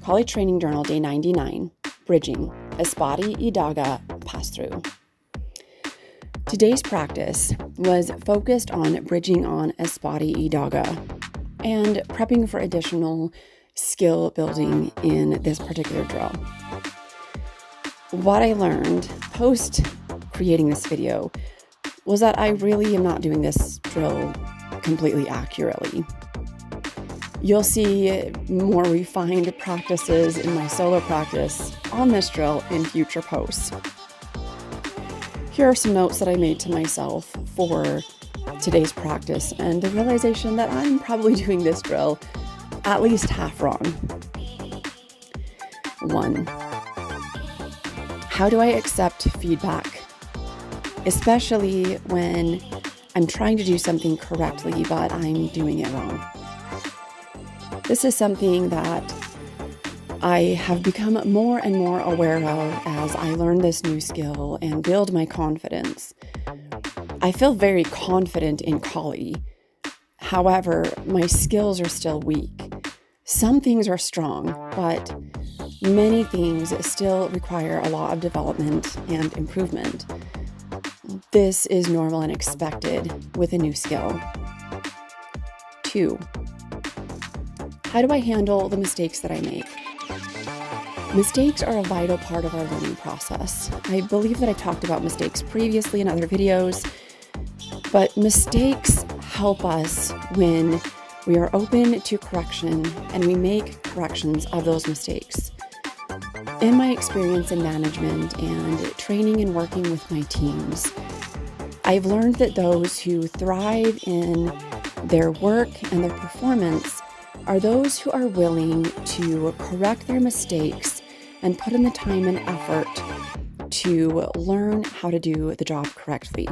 Collie Training Journal, Day 99, Bridging, Espada y Daga, Pass Thru. Today's practice was focused on bridging on Espada y Daga and prepping for additional skill building in this particular drill. What I learned post creating this video was that I really am not doing this drill completely accurately. You'll see more refined practices in my solo practice on this drill in future posts. Here are some notes that I made to myself for today's practice and the realization that I'm probably doing this drill at least half wrong. 1. How do I accept feedback? Especially when I'm trying to do something correctly, but I'm doing it wrong. This is something that I have become more and more aware of as I learn this new skill and build my confidence. I feel very confident in Collie. However, my skills are still weak. Some things are strong, but many things still require a lot of development and improvement. This is normal and expected with a new skill. 2. How do I handle the mistakes that I make? Mistakes are a vital part of our learning process. I believe that I talked about mistakes previously in other videos, but mistakes help us when we are open to correction and we make corrections of those mistakes. In my experience in management and training and working with my teams, I've learned that those who thrive in their work and their performance are those who are willing to correct their mistakes and put in the time and effort to learn how to do the job correctly.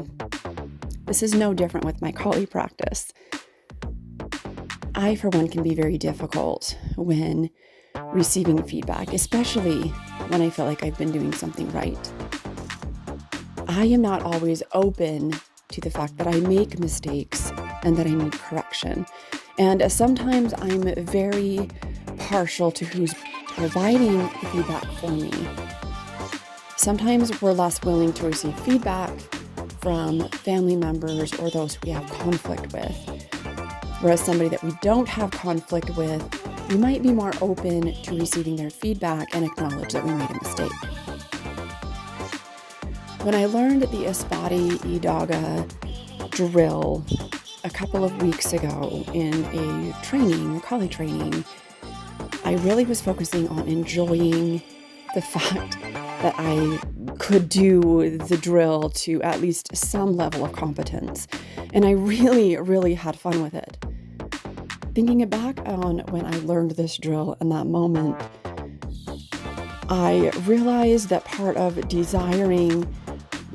This is no different with my Collie practice. I, for one, can be very difficult when receiving feedback, especially when I feel like I've been doing something right. I am not always open to the fact that I make mistakes and that I need correction. And sometimes I'm very partial to who's providing the feedback for me. Sometimes we're less willing to receive feedback from family members or those we have conflict with. Whereas somebody that we don't have conflict with, we might be more open to receiving their feedback and acknowledge that we made a mistake. When I learned the Espada y Daga drill a couple of weeks ago in a Collie training, I really was focusing on enjoying the fact that I could do the drill to at least some level of competence. And I really, really had fun with it. Thinking back on when I learned this drill in that moment, I realized that part of desiring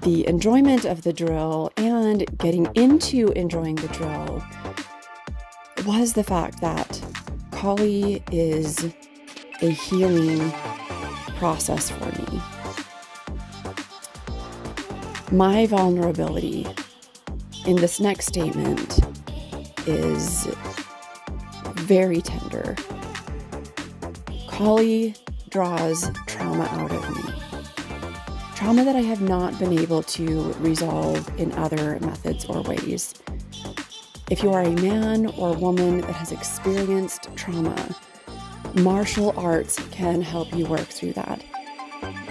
the enjoyment of the drill and getting into enjoying the drill was the fact that Collie is a healing process for me. My vulnerability in this next statement is very tender. Collie draws trauma out of me. Trauma that I have not been able to resolve in other methods or ways. If you are a man or woman that has experienced trauma, martial arts can help you work through that.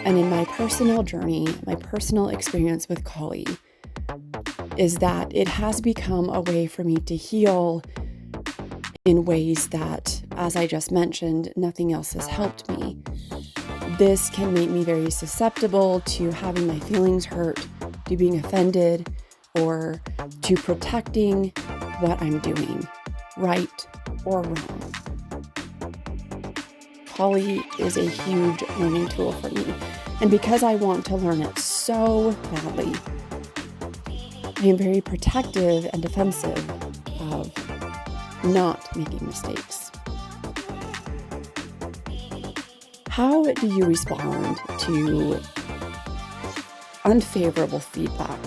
And in my personal journey, my personal experience with Collie is that it has become a way for me to heal in ways that, as I just mentioned, nothing else has helped me. This can make me very susceptible to having my feelings hurt, to being offended, or to protecting what I'm doing, right or wrong. Collie is a huge learning tool for me, and because I want to learn it so badly, I am very protective and defensive of not making mistakes. How do you respond to unfavorable feedback?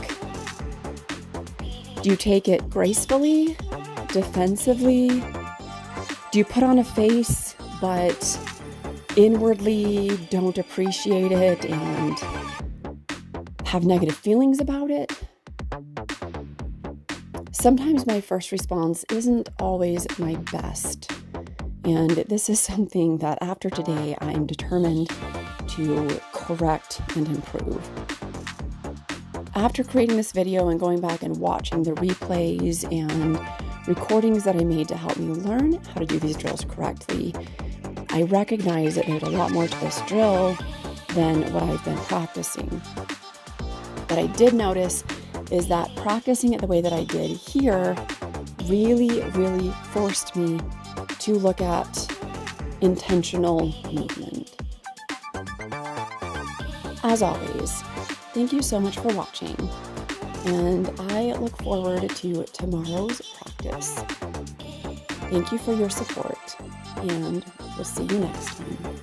Do you take it gracefully, defensively? Do you put on a face but inwardly don't appreciate it and have negative feelings about it. Sometimes my first response isn't always my best. And this is something that after today, I'm determined to correct and improve. After creating this video and going back and watching the replays and recordings that I made to help me learn how to do these drills correctly, I recognize that there's a lot more to this drill than what I've been practicing. What I did notice is that practicing it the way that I did here really forced me to look at intentional movement. As always, thank you so much for watching, and I look forward to tomorrow's practice. Thank you for your support, and we'll see you next time.